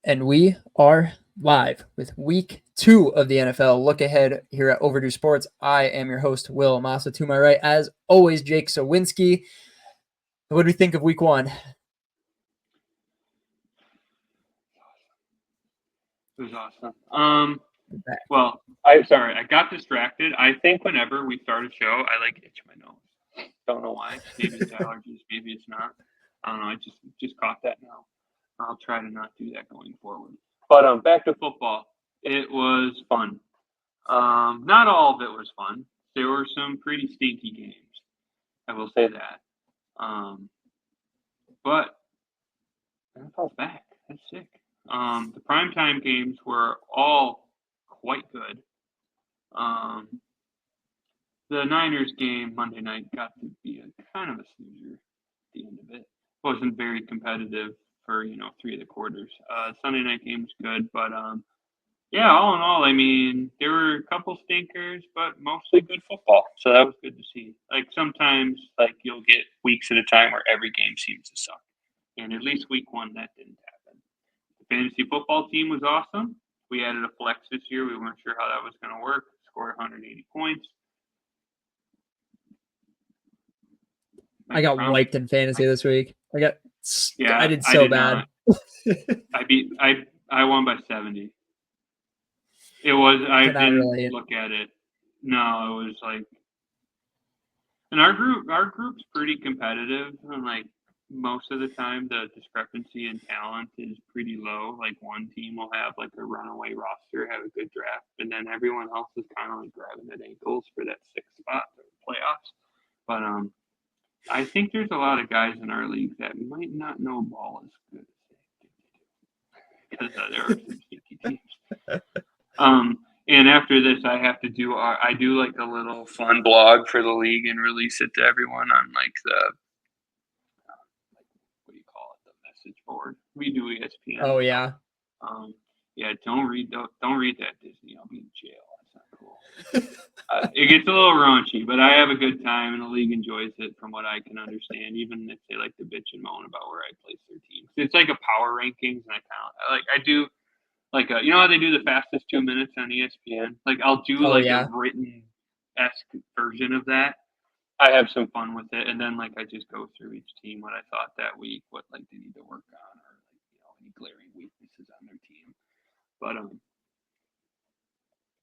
And we are live with week 2 of the NFL look ahead here at Overdue Sports. I am your host, Will Amasa. To my right, as always, Jake Sowinski. What do we think of week 1? It was awesome. Well, I got distracted. I think whenever we start a show, I itch my nose. Don't know why. Maybe it's allergies. Maybe it's not. I don't know. I just caught that now. I'll try to not do that going forward. But back to football. It was fun. Not all of it was fun. There were some pretty stinky games. I will say that. But NFL's back. That's sick. The primetime games were all quite good. The Niners game Monday night got to be a kind of a snoozer at the end of it. Wasn't very competitive for 3 of the quarters. Sunday night game was good, but yeah, all in all, I mean, there were a couple stinkers, but mostly good football. So that was good to see. Sometimes you'll get weeks at a time where every game seems to suck, and at least week 1 that didn't happen. The fantasy football team was awesome. We added a flex this year. We weren't sure how that was going to work. Scored 180 points. I got wiped in fantasy this week. I did so bad. I won by 70. It was I didn't really look at it. No, it was and our group's pretty competitive, and most of the time the discrepancy in talent is pretty low. One team will have a runaway roster, have a good draft, and then everyone else is kind of grabbing at ankles for that 6th spot for the playoffs. But I think there's a lot of guys in our league that might not know ball as good as they think they do, because there are some sneaky teams. And after this, I have to do I do a little fun blog for the league and release it to everyone on the what do you call it, the message board. We do ESPN. Oh yeah. Yeah, don't read that, Disney. I'll be in jail. That's not cool. It gets a little raunchy, but I have a good time, and the league enjoys it from what I can understand, even if they like to bitch and moan about where I place their teams. It's like a power rankings, and I do you know how they do the fastest 2 minutes on ESPN? I'll do a written-esque version of that. I have some fun with it, and then I just go through each team what I thought that week, what they need to work on, or any glaring weaknesses on their team. But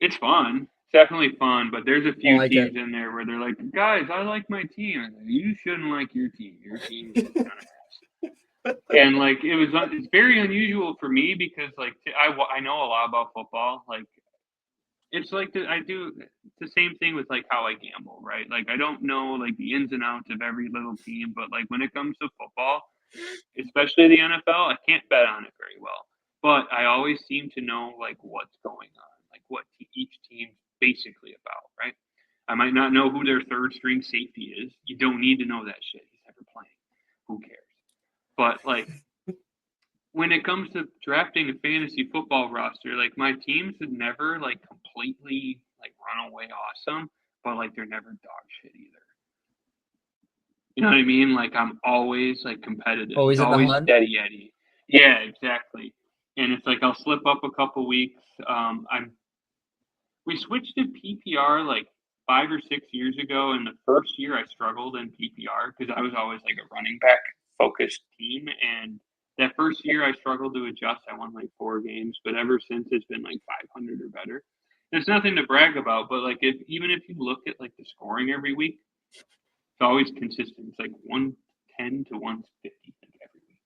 it's fun. It's definitely fun, but there's a few teams in there where they're like, guys, I like my team. You shouldn't like your team. Your team is kind of ass. And it's very unusual for me because I know a lot about football. It's I do the same thing with how I gamble, right? I don't know the ins and outs of every little team, but when it comes to football, especially the NFL, I can't bet on it very well. But I always seem to know what's going on, what each team's basically about, right? I might not know who their third string safety is. You don't need to know that shit. He's never playing. Who cares? But when it comes to drafting a fantasy football roster, my teams have never completely run away awesome, but they're never dog shit either. You know what I mean? I'm always competitive. Always it's always hunt? steady Eddie. Yeah, exactly. And it's I'll slip up a couple weeks. We switched to PPR 5 or 6 years ago, and the first year I struggled in PPR because I was always a running back focused team, and that first year I struggled to adjust. I won 4 games, but ever since it's been 500 or better. There's nothing to brag about, but even if you look at the scoring every week, it's always consistent. It's 110 to 150 every week.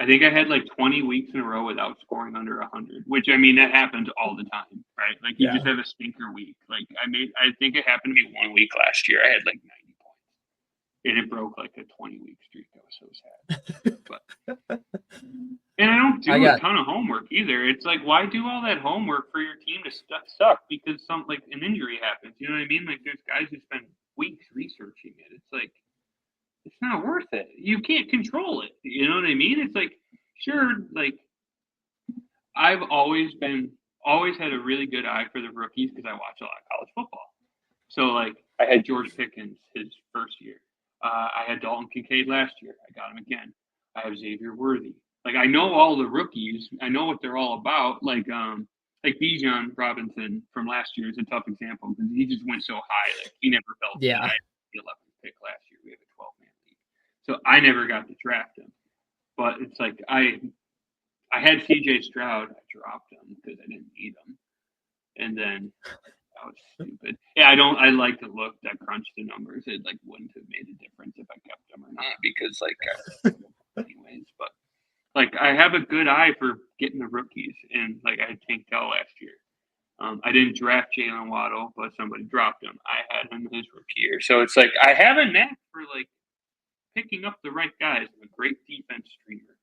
I think I had 20 weeks in a row without scoring under 100, which I mean that happens all the time, right? You just have a stinker week. I think it happened to me 1 week last year. I had 90 points, and it broke a 20-week streak. I was so sad. But and I don't do a ton of homework either. It's why do all that homework for your team to suck because an injury happens? You know what I mean? There's guys who spend weeks researching it. It's not worth it. You can't control it. You know what I mean? It's sure, I've always had a really good eye for the rookies because I watch a lot of college football. So I had George Pickens his first year. I had Dalton Kincaid last year. I got him again. I have Xavier Worthy. Like I know all the rookies. I know what they're all about. Like Bijan Robinson from last year is a tough example because he just went so high. Like he never fell. Yeah. I had the 11th pick last year. We have a 12-man league, so I never got to draft him. But it's like I had C.J. Stroud. I dropped him because I didn't need him, and then that was stupid. Yeah, I like to look. I crunched the numbers. It like wouldn't have made a difference if I kept him or not because like anyways, but. Like I have a good eye for getting the rookies, and like I had Tank Dell last year. I didn't draft Jalen Waddle, but somebody dropped him. I had him his rookie year, so it's like I have a knack for like picking up the right guys. I'm a great defense streamer,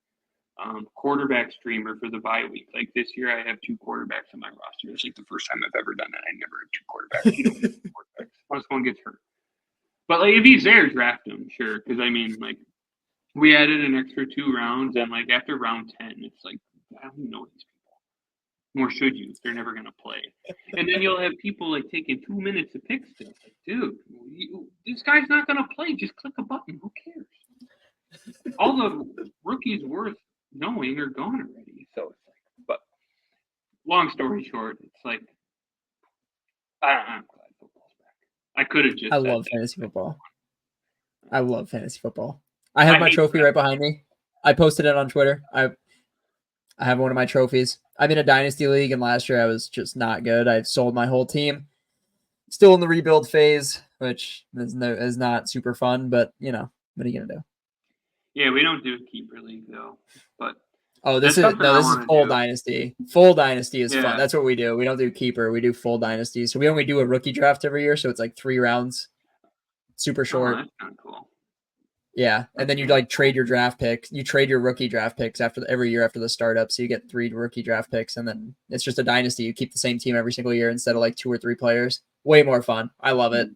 quarterback streamer for the bye week. Like this year, I have 2 quarterbacks on my roster. It's like the first time I've ever done that. I never have 2 quarterbacks. You don't get 2 quarterbacks unless one gets hurt. But like if he's there, draft him, sure. Because I mean, like. We added an extra 2 rounds, and like after round 10, it's like I don't even know these people. Nor should you. They're never gonna play. And then you'll have people like taking 2 minutes to pick stuff. Like, dude, this guy's not gonna play. Just click a button. Who cares? All the rookies worth knowing are gone already. So it's like, but long story short, it's like I'm glad football's back. I could have just. I love fantasy football. I love fantasy football. I have my trophy right behind me. I posted it on Twitter. I have one of my trophies. I'm in a dynasty league, and last year I was just not good. I sold my whole team. Still in the rebuild phase, which is not super fun, but you know, what are you gonna do? Yeah, we don't do a keeper league though, but this is full dynasty. Full dynasty is fun. That's what we do. We don't do keeper. We do full dynasty. So we only do a rookie draft every year. So it's like 3 rounds, super short. Oh, that's kind of cool. Yeah, and then you like trade your draft picks. You trade your rookie draft picks every year after the startup. So you get 3 rookie draft picks, and then it's just a dynasty. You keep the same team every single year instead of like 2 or 3 players. Way more fun. I love it.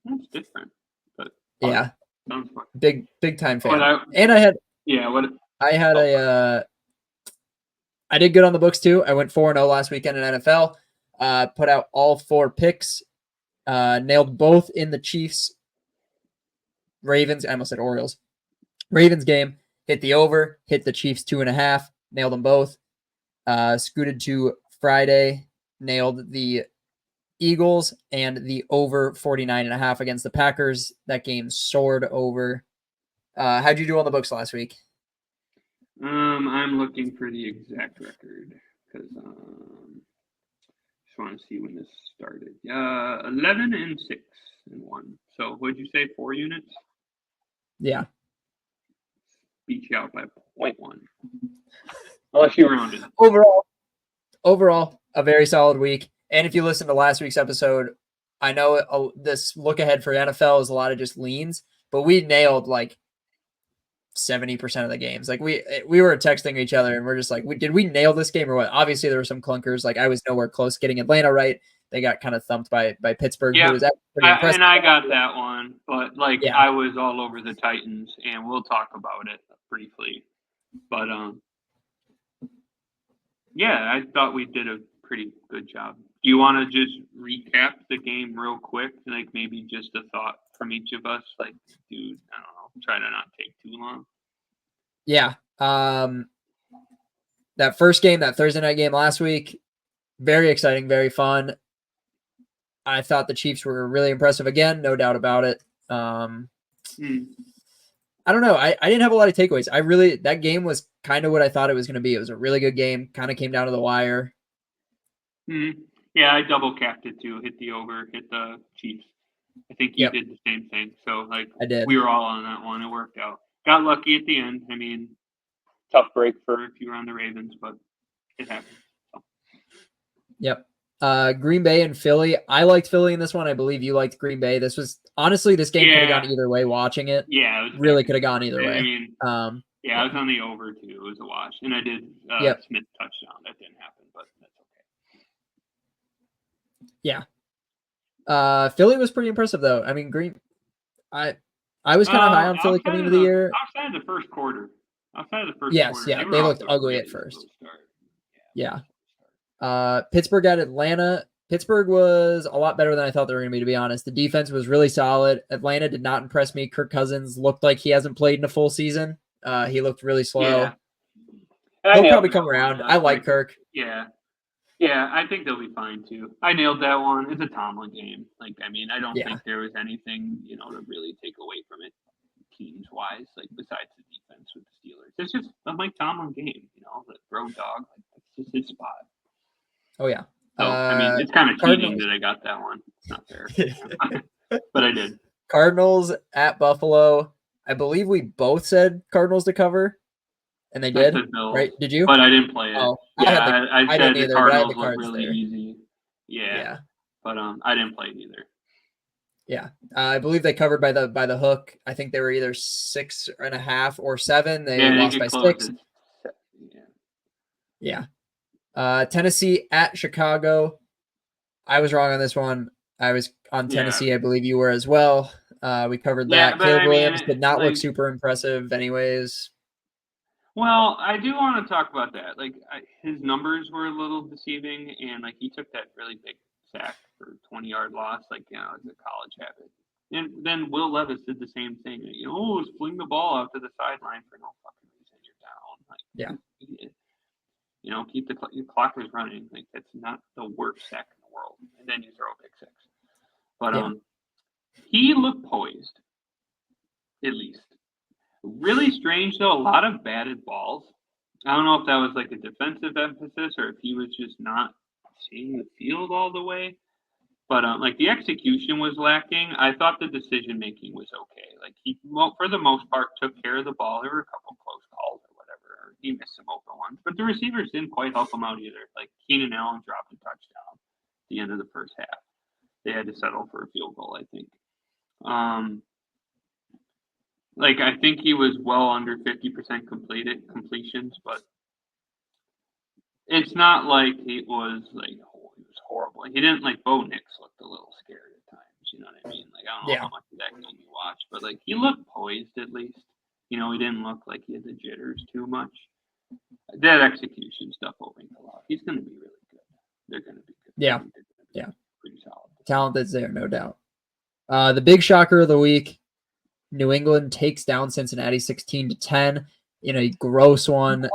That's different, but yeah, sounds fun. Big time fan. I did good on the books too. I went 4-0 last weekend in NFL. Put out all 4 picks. Nailed both in the Chiefs. Ravens, I almost said Orioles. Ravens game, hit the over, hit the Chiefs 2.5, nailed them both. Scooted to Friday, nailed the Eagles and the over 49.5 against the Packers. That game soared over. How'd you do on the books last week? I'm looking for the exact record because just want to see when this started. 11-6-1. So what'd you say? 4 units? Yeah. Beat you out by 0.1. Unless you rounded. Overall, a very solid week. And if you listen to last week's episode, I know this look ahead for NFL is a lot of just leans, but we nailed like 70% of the games. Like we were texting each other and we're just like, did we nail this game or what? Obviously there were some clunkers. Like I was nowhere close getting Atlanta right. They got kind of thumped by Pittsburgh. Yeah, who was pretty impressive. And I got that one, but like I was all over the Titans, and we'll talk about it briefly. But yeah, I thought we did a pretty good job. Do you want to just recap the game real quick? Like maybe just a thought from each of us. Like, dude, I don't know, try to not take too long. Yeah. That first game, that Thursday night game last week, very exciting, very fun. I thought the Chiefs were really impressive again, no doubt about it. I don't know. I didn't have a lot of takeaways. That game was kind of what I thought it was going to be. It was a really good game. Kind of came down to the wire. Yeah, I double capped it too. Hit the over, hit the Chiefs. I think you did the same thing. So like I did. We were all on that one. It worked out. Got lucky at the end. I mean, tough break for if you were on the Ravens, but it happened. So. Yep. Green Bay and Philly. I liked Philly in this one. I believe you liked Green Bay. This was honestly, this game could have gone either way. Watching it, it really could have gone either way. I mean, I was on the over too. It was a wash, and I did Smith touchdown. That didn't happen, but that's okay. Yeah. Philly was pretty impressive though. I mean, I was kind of high on Philly coming into the year. Outside of the first quarter. Yes, they looked ugly at first. Yeah. Pittsburgh at Atlanta. Pittsburgh was a lot better than I thought they were going to be honest. The defense was really solid. Atlanta did not impress me. Kirk Cousins looked like he hasn't played in a full season. He looked really slow. He'll probably come around. I like Kirk. Yeah. Yeah, I think they'll be fine too. I nailed that one. It's a Tomlin game. Like, I mean, I don't think there was anything, to really take away from it teams wise, like besides the defense with the Steelers. It's just a Mike Tomlin game, the road dog. Like, that's just his spot. Oh yeah. So I mean, it's kind of cheating that I got that one. It's not fair, but I did. Cardinals at Buffalo. I believe we both said Cardinals to cover, and they did. Right? Did you? But I didn't play it. Oh, yeah, I said the Cardinals look really easy. Yeah. But I didn't play it either. Yeah, I believe they covered by the hook. I think they were either 6.5 or 7. They lost by 6. Yeah. Tennessee at Chicago. I was wrong on this one. I was on Tennessee. Yeah. I believe you were as well. We covered that. Caleb Williams did not look super impressive anyways. Well, I do want to talk about that. Like, his numbers were a little deceiving, and, like, he took that really big sack for 20-yard loss, like, it's a college habit. And then Will Levis did the same thing. Fling the ball out to the sideline for no fucking reason. You're down. Like, keep your clock was running. Like, that's not the worst sack in the world. And then you throw a pick six. But he looked poised, at least. Really strange, though. A lot of batted balls. I don't know if that was like a defensive emphasis or if he was just not seeing the field all the way. But like the execution was lacking. I thought the decision making was okay. Like he, for the most part, took care of the ball. There were a couple close calls or whatever. Or he missed some open ones, but the receivers didn't quite help him out either. Like Keenan Allen dropped a touchdown at the end of the first half. They had to settle for a field goal, I think. Like I think he was well under 50% completions, but it's not like it was like he was horrible. He didn't like Bo Nix looked a little scared at times. You know what I mean? Like I don't know how much of that game you watched, but like he looked poised at least. He didn't look like he had the jitters too much. That execution stuff will ring a lot. He's going to be really good. They're going to be good. Yeah, pretty solid. Talent is there, no doubt. The big shocker of the week: New England takes down Cincinnati 16-10 in a gross one.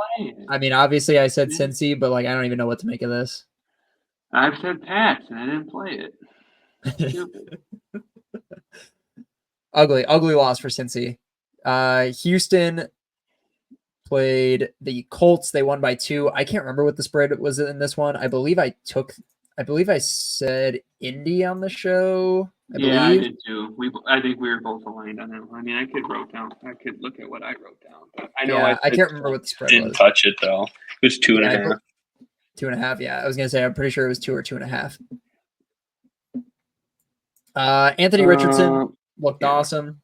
I mean, obviously I said Cincy, but like I don't even know what to make of this. I've said Pats and I didn't play it. Stupid. Ugly loss for Cincy. Houston played the Colts. They won by 2. I can't remember what the spread was in this one. I believe I said Indy on the show. I did too. I think we were both aligned on that one. I mean, I could look at what I wrote down, but I know I can't remember what the spread was. Didn't touch it though. It was 2.5. 2.5. Yeah, I was gonna say I'm pretty sure it was 2 or 2.5. Anthony Richardson looked awesome.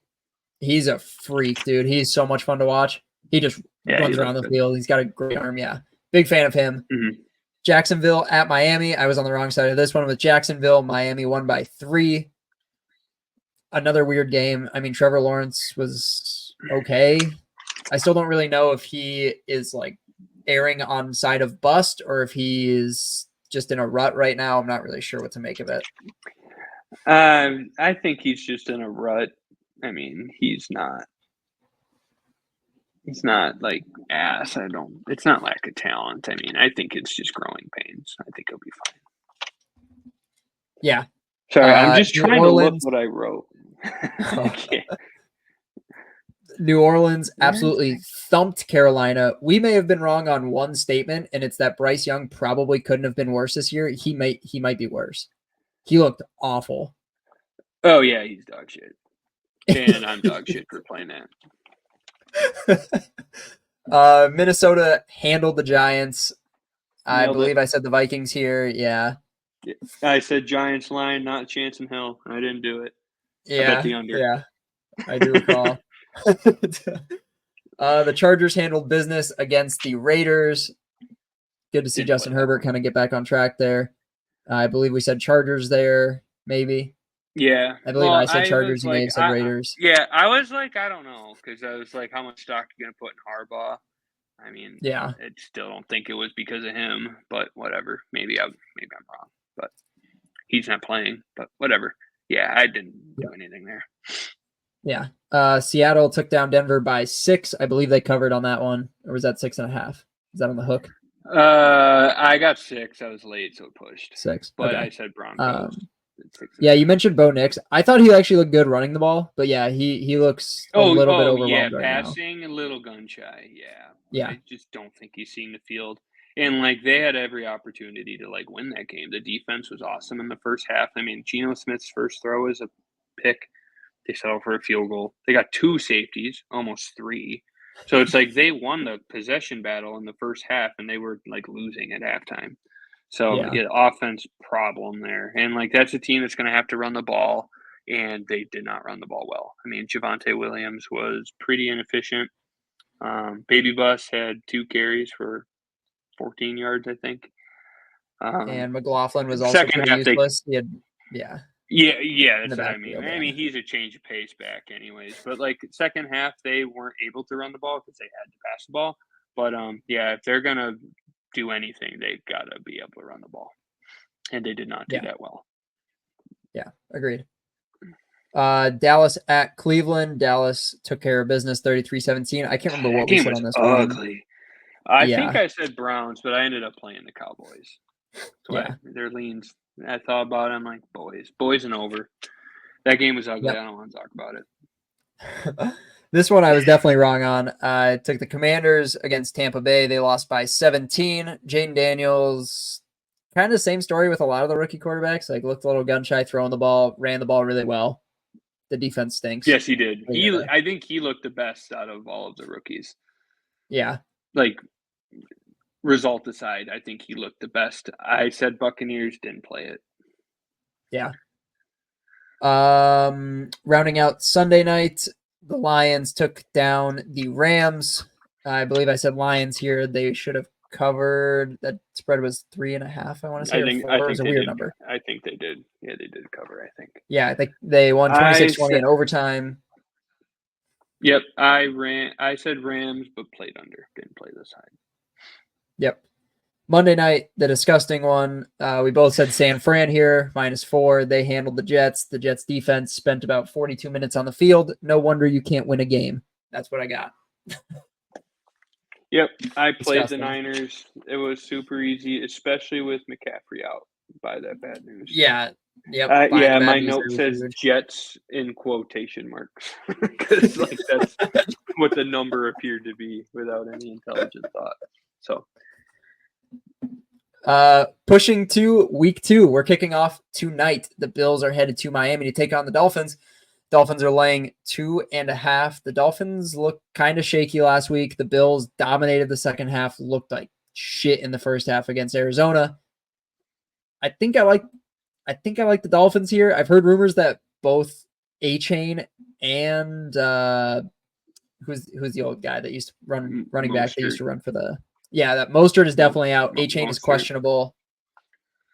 He's a freak, dude. He's so much fun to watch. He just runs around the field. He's got a great arm. Yeah, big fan of him. Mm-hmm. Jacksonville at Miami. I was on the wrong side of this one with Jacksonville. Miami won by 3. Another weird game. I mean, Trevor Lawrence was okay. I still don't really know if he is like erring on side of bust or if he is just in a rut right now. I'm not really sure what to make of it. I think he's just in a rut. I mean, he's not like ass. It's not lack of talent. I mean, I think it's just growing pains. I think he'll be fine. Yeah. Sorry, I'm just trying to look what I wrote. Okay. New Orleans absolutely thumped Carolina. We may have been wrong on one statement, and it's that Bryce Young probably couldn't have been worse this year. He might be worse. He looked awful. Oh yeah, he's dog shit. And I'm dog shit for playing that. Minnesota handled the Giants. I believe I said the Vikings here. Yeah. I said Giants line, not a chance in hell. I didn't do it. Yeah. I bet the under. Yeah. I do recall. The Chargers handled business against the Raiders. Good to see Justin Herbert kind of get back on track there. I believe we said Chargers there, maybe. Yeah. I believe I said Chargers. You may have said Raiders. I was like, I don't know, because I was like, how much stock are you going to put in Harbaugh? I mean, I still don't think it was because of him, but whatever. Maybe I'm wrong, but he's not playing, but whatever. Yeah, I didn't do anything there. Yeah. Seattle took down Denver by 6. I believe they covered on that one. Or was that 6.5? Is that on the hook? I got 6. I was late, so it pushed. 6. But Okay. I said Broncos. Yeah, you mentioned Bo Nix. I thought he actually looked good running the ball, but yeah, he looks a little bit yeah, overwhelmed right now. passing, a little gun shy. Yeah. Yeah. I just don't think he's seen the field. And like they had every opportunity to like win that game. The defense was awesome in the first half. I mean, Geno Smith's first throw is a pick. They settled for a field goal. They got 2 safeties, almost 3. So it's like they won the possession battle in the first half, and they were like losing at halftime. So yeah, offense problem there, and like that's a team that's going to have to run the ball, and they did not run the ball well. I mean, Javonte Williams was pretty inefficient. Baby Bus had 2 carries for 14 yards, I think. And McLaughlin was also second pretty half, useless. He had, yeah. Yeah, in that's the what I mean. backfield, I mean, he's a change of pace back, anyways. But like second half, they weren't able to run the ball because they had to pass the ball. But yeah, if they're gonna do anything, they've got to be able to run the ball, and they did not do that well. Yeah, agreed. Dallas at Cleveland. Dallas took care of business 33-17. I can't remember what we said on this ugly. One. I think Yeah. I said Browns, but I ended up playing the Cowboys. So their leans. I thought about it. I'm like, boys and over. That game was ugly. Yep. I don't want to talk about it. This one I was definitely wrong on. I took the Commanders against Tampa Bay. They lost by 17. Jaden Daniels, kind of same story with a lot of the rookie quarterbacks. Like looked a little gun shy, throwing the ball, ran the ball really well. The defense stinks. Yes, he did. I think he looked the best out of all of the rookies. Yeah. Like result aside, I think he looked the best. I said Buccaneers, didn't play it. Yeah. Rounding out Sunday night, the Lions took down the Rams. I believe I said Lions here. They should have covered. That spread was 3.5. I want to say. I think it was a weird number. I think they did. Yeah, they did cover. I think. Yeah, I think they won 26-20 in overtime. Yep, I said Rams, but played under. Didn't play the side. Yep. Monday night, the disgusting one. We both said San Fran here, -4. They handled the Jets. The Jets defense spent about 42 minutes on the field. No wonder you can't win a game. That's what I got. Yep, I played the Niners. It was super easy, especially with McCaffrey out by that bad news. Yeah. Yep. Yeah, my note says Jets in quotation marks because like that's what the number appeared to be without any intelligent thought. So, pushing to week 2, we're kicking off tonight. The Bills are headed to Miami to take on the Dolphins. Dolphins are laying 2.5. The Dolphins looked kind of shaky last week. The Bills dominated the second half, looked like shit in the first half against Arizona. I think I like the Dolphins here. I've heard rumors that both A-Chain and who's the old guy that used to running back that used to run for the that Mostert is definitely out. A-Chain is questionable.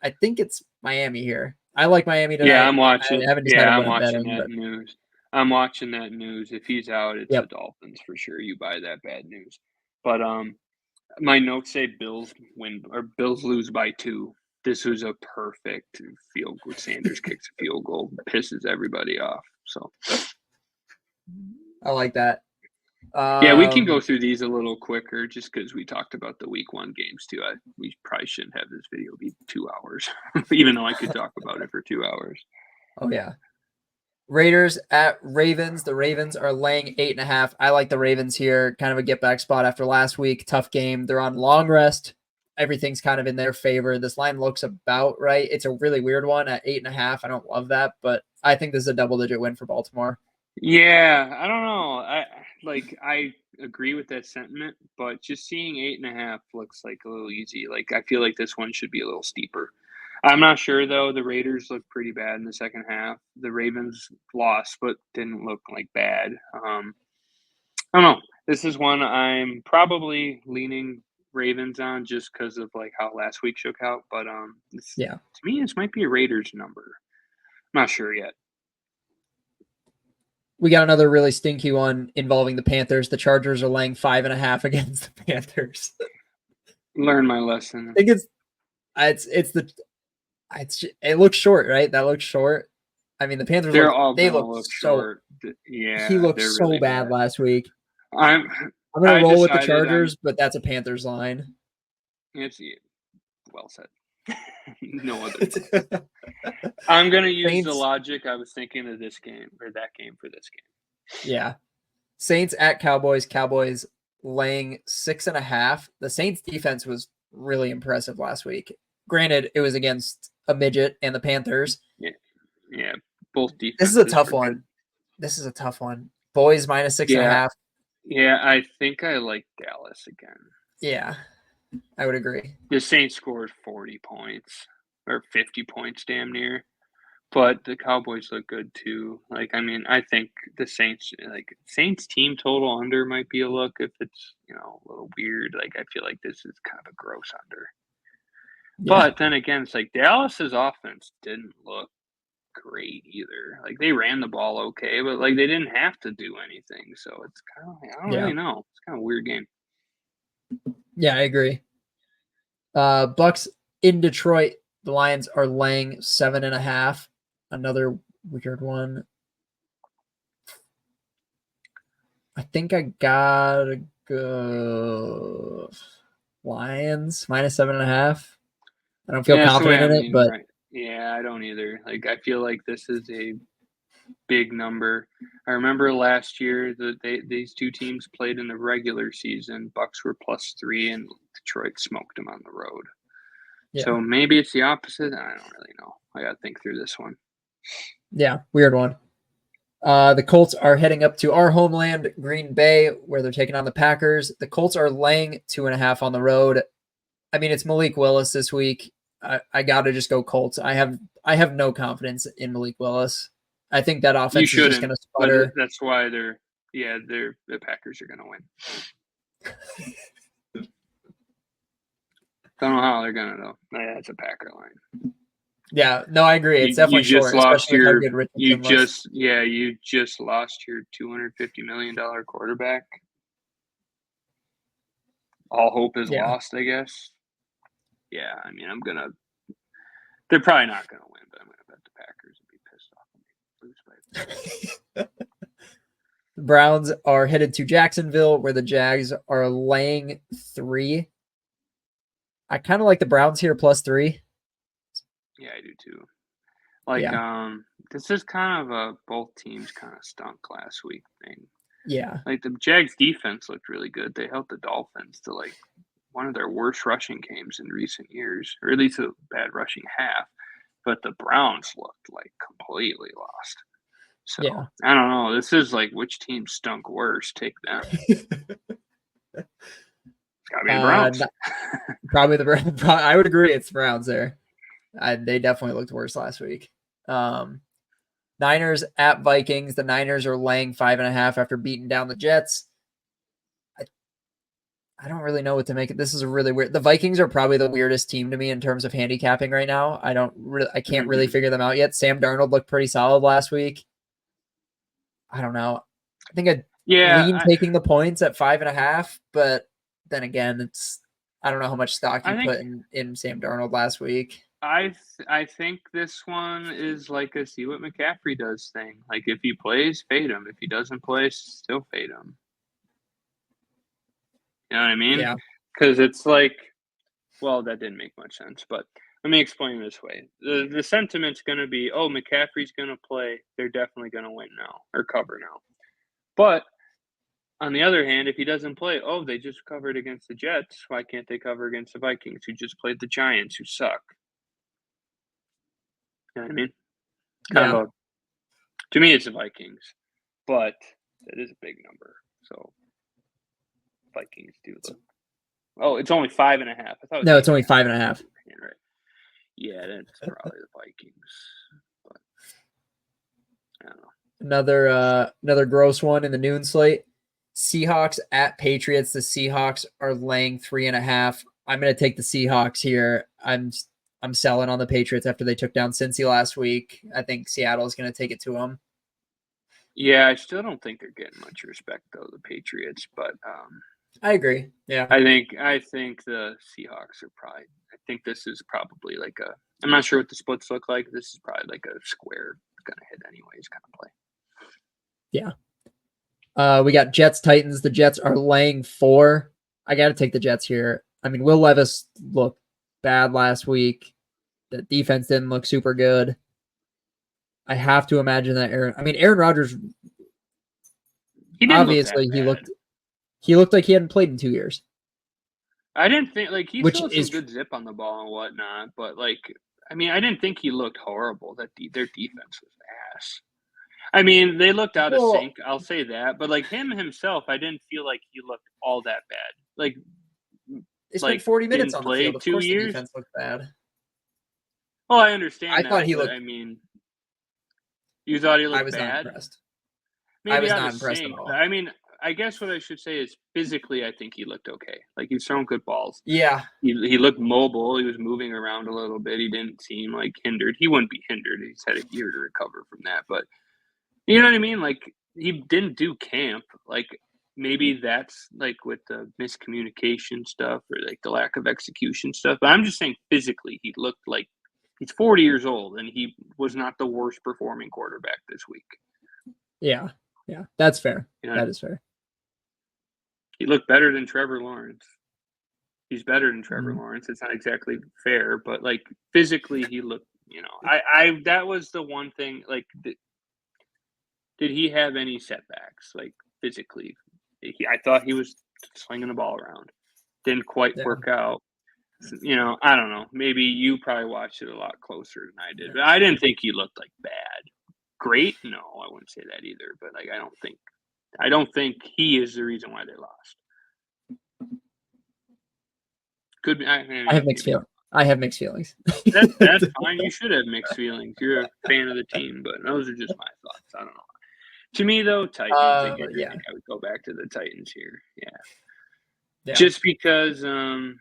I think it's Miami here. I like Miami tonight. Yeah, I'm watching. I haven't decided I'm what I'm watching betting, that news. I'm watching that news. If he's out, it's the Dolphins for sure. You buy that bad news. But my notes say Bills win or Bills lose by 2. This was a perfect field goal. Sanders kicks a field goal, pisses everybody off. So I like that. Yeah, we can go through these a little quicker just because we talked about the week 1 games too. We probably shouldn't have this video be 2 hours, even though I could talk about it for 2 hours. Oh, yeah. Raiders at Ravens. The Ravens are laying 8.5. I like the Ravens here. Kind of a get-back spot after last week. Tough game. They're on long rest. Everything's kind of in their favor. This line looks about right. It's a really weird one at 8.5. I don't love that, but I think this is a double-digit win for Baltimore. Yeah, I don't know. I agree with that sentiment, but just seeing 8.5 looks like a little easy. Like I feel like this one should be a little steeper. I'm not sure though. The Raiders look pretty bad in the second half. The Ravens lost, but didn't look like bad. I don't know. This is one I'm probably leaning Ravens on just because of like how last week shook out. But to me, this might be a Raiders number. I'm not sure yet. We got another really stinky one involving the Panthers. The Chargers are laying 5.5 against the Panthers. Learn my lesson. I think it looks short, right? That looks short. I mean, the Panthers look so short. Yeah, he looked so really bad last week. I'm gonna I roll with the decided Chargers, but that's a Panthers line. it's well said. No other. I'm gonna use the Saints, logic I was thinking of this game or that game for this game. yeah. Saints at Cowboys. Cowboys laying 6.5. The Saints defense was really impressive last week. Granted, it was against a midget and the Panthers. Yeah. Both This is a defenses tough were one. good. This is a tough one. Boys minus 6.5. Yeah, I think I like Dallas again. Yeah, I would agree. The Saints scored 40 points or 50 points damn near. But the Cowboys look good too. Like, I mean, I think the Saints team total under might be a look if it's, a little weird. Like, I feel like this is kind of a gross under. Yeah. But then again, it's like Dallas's offense didn't look great either. Like, they ran the ball okay, but like they didn't have to do anything. So it's kind of I don't really know. It's kind of a weird game. Yeah, I agree. Bucks in Detroit. The Lions are laying 7.5. Another weird one. I think I gotta go Lions minus 7.5. I don't feel That's the way confident I'm in it, leaning but right. Yeah, I don't either. Like, I feel like this is a big number. I remember last year that these two teams played in the regular season. Bucks were +3, and Detroit smoked them on the road. yeah. So maybe it's the opposite. I don't really know. I got to think through this one. Yeah, weird one. The Colts are heading up to our homeland, Green Bay, where they're taking on the Packers. The Colts are laying 2.5 on the road. I mean, it's Malik Willis this week. I gotta just go Colts. I have no confidence in Malik Willis. I think that You offense is just shouldn't, gonna but sputter. that's why the Packers are going to win. Don't know how they're going to, though. Yeah, it's a Packer line. Yeah, no, I agree. It's You definitely just short, lost especially with how your good Richardson looks. you just lost your $250 million quarterback. All hope is Yeah. lost, I guess. Yeah, I mean, they're probably not gonna win, but I'm gonna bet the Packers and be pissed off when they lose by. The Browns are headed to Jacksonville, where the Jags are laying 3. I kind of like the Browns here +3. Yeah, I do too. Like, this is kind of a both teams kind of stunk last week thing. Yeah. Like, the Jags defense looked really good. They held the Dolphins to like one of their worst rushing games in recent years, or at least a bad rushing half. But the Browns looked like completely lost. So Yeah. I don't know. This is like which team stunk worse? Take them. It's gotta be the Browns. Probably the Browns. I would agree. It's the Browns there. They definitely looked worse last week. Niners at Vikings. The Niners are laying 5.5 after beating down the Jets. I don't really know what to make it. This is a really weird. The Vikings are probably the weirdest team to me in terms of handicapping right now. I can't really figure them out yet. Sam Darnold looked pretty solid last week. I don't know. I think I'd lean taking the points at 5.5, but then again, I don't know how much stock you put in Sam Darnold last week. I think this one is like a see what McCaffrey does thing. Like if he plays, fade him. If he doesn't play, still fade him. You know what I mean? Yeah. Because it's like, well, that didn't make much sense, but let me explain this way. The sentiment's going to be, oh, McCaffrey's going to play. They're definitely going to win now or cover now. But on the other hand, if he doesn't play, oh, they just covered against the Jets. Why can't they cover against the Vikings, who just played the Giants, who suck? You know what I mean? To me, it's the Vikings, but it is a big number. So Vikings do look. Oh, it's only 5.5. I thought. No, it's only 5.5. Right. Yeah, that's probably the Vikings. But I don't know. Another gross one in the noon slate. Seahawks at Patriots. The Seahawks are laying 3.5. I'm going to take the Seahawks here. I'm selling on the Patriots after they took down Cincy last week. I think Seattle is going to take it to them. Yeah, I still don't think they're getting much respect though, the Patriots. But I agree. Yeah, I think the Seahawks are probably. I think this is probably like a. I'm not sure what the splits look like. This is probably like a square, gonna hit anyways kind of play. Yeah. We got Jets Titans. The Jets are laying 4. I got to take the Jets here. I mean, Will Levis looked bad last week. The defense didn't look super good. I have to imagine that Aaron Rodgers. He didn't Obviously, look that bad. he looked like he hadn't played in 2 years. I didn't think he Which still had is some good zip on the ball and whatnot, but I didn't think he looked horrible. That their defense was ass. I mean, they looked out of sync. I'll say that, but him himself, I didn't feel like he looked all that bad. They spent 40 minutes didn't on the play field. Of 2 course, the years. defense looked bad. Well, I understand I that, thought he but looked. You thought he I looked was not bad? impressed. Maybe I was out not of impressed at sync. all. I mean, I guess what I should say is physically, I think he looked okay. He was throwing good balls. Yeah. He looked mobile. He was moving around a little bit. He didn't seem hindered. He wouldn't be hindered. He's had a year to recover from that. But you know what I mean? He didn't do camp. Maybe that's with the miscommunication stuff or the lack of execution stuff. But I'm just saying physically, he looked like he's 40 years old and he was not the worst performing quarterback this week. Yeah. Yeah. That's fair. You know, that is fair. He looked better than Trevor Lawrence. He's better than Trevor Lawrence. It's not exactly fair, but physically he looked, I that was the one thing, did he have any setbacks physically? I thought he was slinging the ball around. Didn't quite work out. I don't know. Maybe you probably watched it a lot closer than I did, but I didn't think he looked bad. Great? No, I wouldn't say that either, but I don't think he is the reason why they lost. Could be. I have mixed feelings. I have mixed feelings. That's fine. You should have mixed feelings. You're a fan of the team, but those are just my thoughts. I don't know. To me, though, Titans again. Yeah. I think I would go back to the Titans here. Yeah. Just because I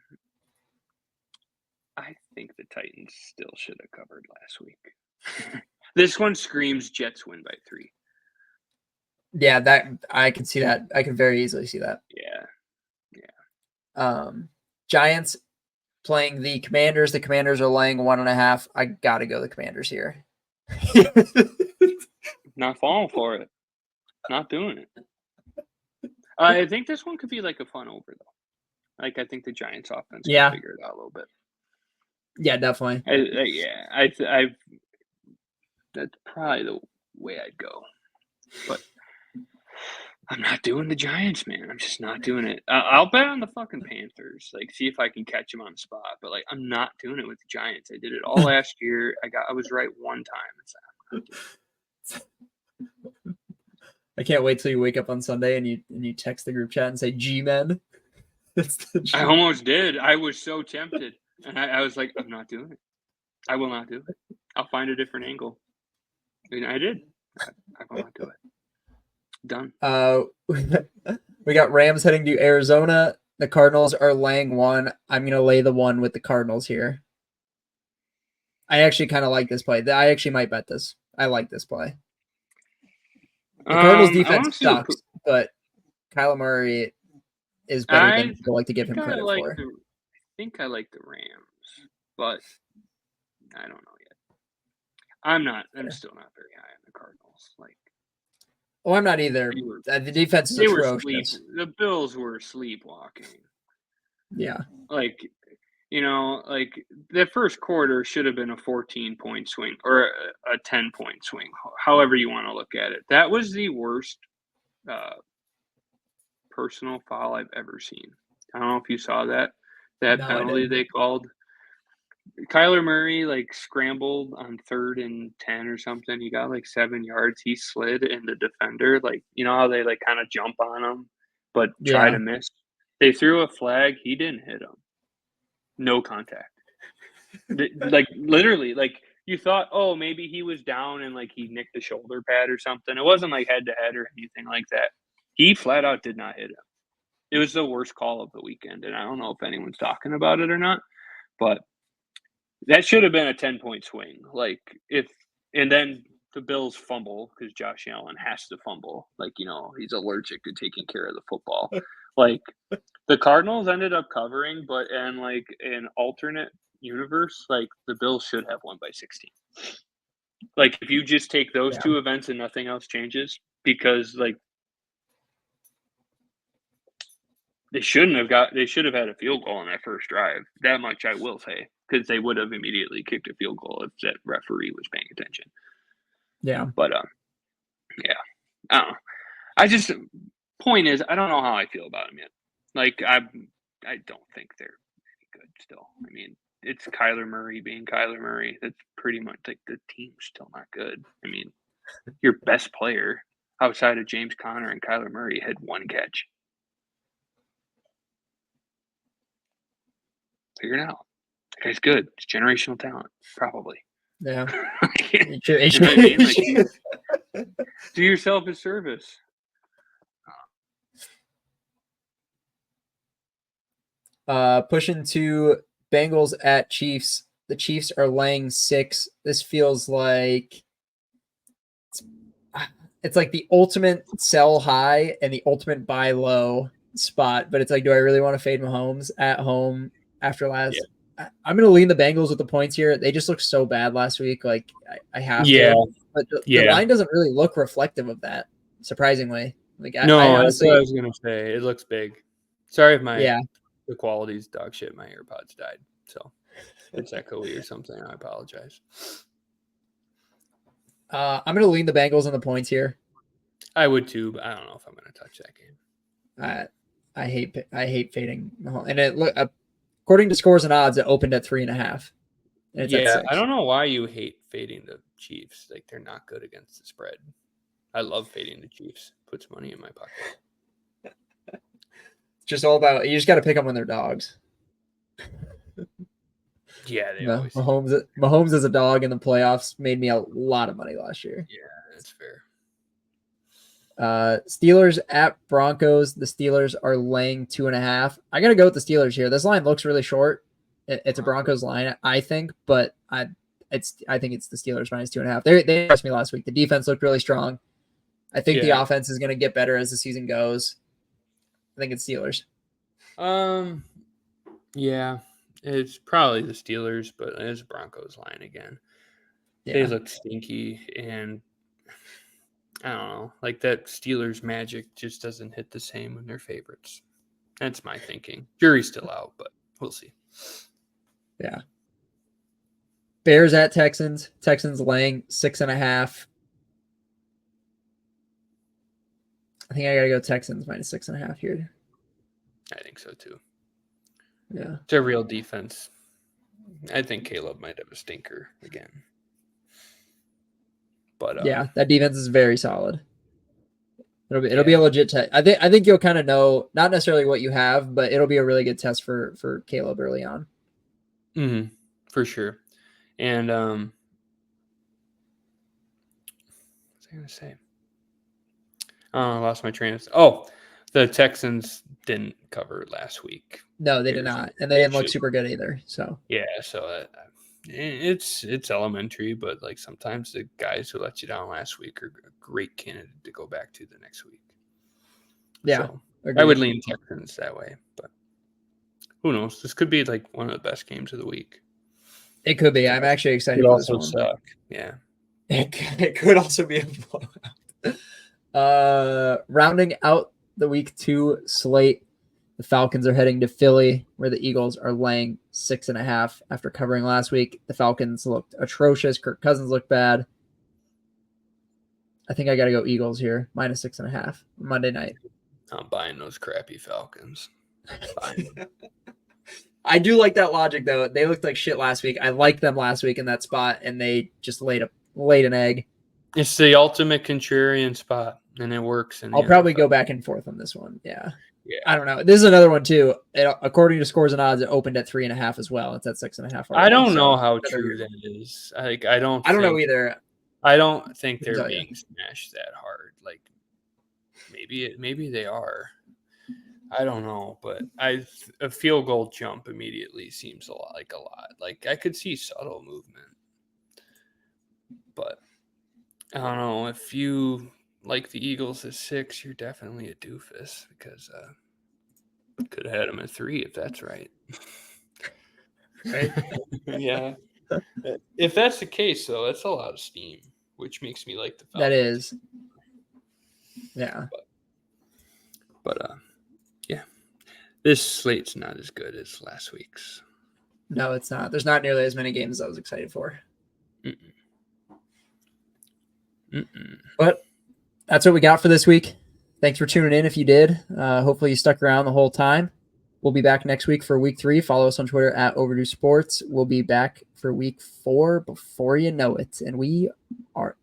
think the Titans still should have covered last week. This one screams Jets win by 3. Yeah, that I can see that. I can very easily see that. Yeah. Giants playing the Commanders. The Commanders are laying 1.5. I gotta go the Commanders here. Not falling for it. Not doing it. I think this one could be a fun over though. I think the Giants offense can figure it out a little bit. Yeah, definitely. I've that's probably the way I'd go, but I'm not doing the Giants, man. I'm just not doing it. I'll bet on the fucking Panthers, see if I can catch them on the spot. But I'm not doing it with the Giants. I did it all last year. I was right one time. I can't wait till you wake up on Sunday and you text the group chat and say G-men. I almost did. I was so tempted, and I was like, I'm not doing it. I will not do it. I'll find a different angle. And I did. I will not do it. Done. We got Rams heading to Arizona. The Cardinals are laying 1. I'm going to lay the 1 with the Cardinals here. I actually kind of like this play. I actually might bet this. I like this play. The Cardinals defense sucks, but Kyler Murray is better than people like to give him credit for. I think I like the Rams, but I don't know yet. I'm still not very high on the Cardinals. I'm not either. The defense is atrocious. The Bills were sleepwalking. Yeah. The first quarter should have been a 14-point swing or a 10-point swing, however you want to look at it. That was the worst personal foul I've ever seen. I don't know if you saw that penalty they called. Kyler Murray scrambled on 3rd and 10 or something. He got 7 yards. He slid in the defender. How they kind of jump on him, but try to miss. They threw a flag. He didn't hit him. No contact. Literally, you thought, oh, maybe he was down and he nicked the shoulder pad or something. It wasn't head to head or anything like that. He flat out did not hit him. It was the worst call of the weekend, and I don't know if anyone's talking about it or not, but that should have been a 10-point swing. And then the Bills fumble because Josh Allen has to fumble. He's allergic to taking care of the football. The Cardinals ended up covering, but in an alternate universe, the Bills should have won by 16. If you just take those 2 events and nothing else changes, because They should have had a field goal on that first drive. That much I will say, because they would have immediately kicked a field goal if that referee was paying attention. Yeah. But yeah, I don't know. Point is, I don't know how I feel about them yet. Like I don't think they're good still. I mean, it's Kyler Murray being Kyler Murray. That's pretty much like the team's still not good. I mean, your best player outside of James Conner and Kyler Murray had one catch. Figure it out. That guy's good. It's generational talent, probably. Yeah. You know what I mean? Like, do yourself a service. Pushing to Bengals at Chiefs. The Chiefs are laying 6. This feels like it's like the ultimate sell high and the ultimate buy low spot. But it's like, do I really want to fade Mahomes at home after last? Yeah. I'm going to lean the Bengals with the points here. They just looked so bad last week. Like I have to. But the line doesn't really look reflective of that, surprisingly. Like I honestly, that's what I was going to say. It looks big. Sorry if the quality's dog shit. My AirPods died, so it's echoey or something. I apologize. I'm going to lean the Bengals on the points here. I would too, but I don't know if I'm going to touch that game. I hate fading Mahomes. And it according to Scores and Odds, it opened at 3.5. And it's at 6. I don't know why you hate fading the Chiefs. Like, they're not good against the spread. I love fading the Chiefs. Puts money in my pocket. It's just all about, you just got to pick them when they're dogs. Yeah, they always. Mahomes as a dog in the playoffs made me a lot of money last year. Yeah, that's fair. Steelers at Broncos. The Steelers are laying 2.5. I got to go with the Steelers here. This line looks really short. It's a Broncos line, I think, but I think it's the Steelers minus 2.5. They impressed me last week. The defense looked really strong. I think the offense is going to get better as the season goes. I think it's Steelers. Yeah, it's probably the Steelers, but it's Broncos line again. Yeah. They look stinky, and I don't know, like that Steelers magic just doesn't hit the same when they're favorites. That's my thinking. Jury's still out, but we'll see. Yeah. Bears at Texans. Texans laying 6.5. I think I got to go Texans minus 6.5 here. I think so too. Yeah. It's a real defense. I think Caleb might have a stinker again. But yeah, that defense is very solid. It'll be a legit test. I think you'll kind of know, not necessarily what you have, but it'll be a really good test for Caleb early on. Mm-hmm. For sure. And what was I going to say? I lost my train of thought. Oh, the Texans didn't cover last week. No, they did not, and they didn't look super good either. So yeah, so it's elementary, but like sometimes the guys who let you down last week are a great candidate to go back to the next week. Yeah, so I would lean Texans that way, but who knows? This could be like one of the best games of the week. It could be. I'm actually excited for this one. Suck. Yeah, it could also be a blowout. Rounding out the week 2 slate, the Falcons are heading to Philly, where the Eagles are laying 6.5 after covering last week. The Falcons looked atrocious. Kirk Cousins looked bad. I think I got to go Eagles here, minus 6.5 Monday night. I'm buying those crappy Falcons. I do like that logic, though. They looked like shit last week. I liked them last week in that spot, and they just laid an egg. It's the ultimate contrarian spot, and it works. I'll probably go back and forth on this one. Yeah. I don't know. This is another one too. According to Scores and Odds, it opened at 3.5 as well. It's at 6.5. I don't know how true that is. I don't know either. I don't think they're being smashed that hard. Like maybe they are. I don't know, but a field goal jump immediately seems a lot. Like I could see subtle movement, but I don't know. If you like the Eagles at 6, you're definitely a doofus because could have had them at 3 if that's right. Right? Yeah. If that's the case, though, that's a lot of steam, which makes me like the Falcons. That is. Yeah. But yeah. This slate's not as good as last week's. No, it's not. There's not nearly as many games as I was excited for. But that's what we got for this week. Thanks for tuning in if you did. Hopefully you stuck around the whole time. We'll be back next week for week 3. Follow us on Twitter at Overdue Sports. We'll be back for week 4 before you know it. And we are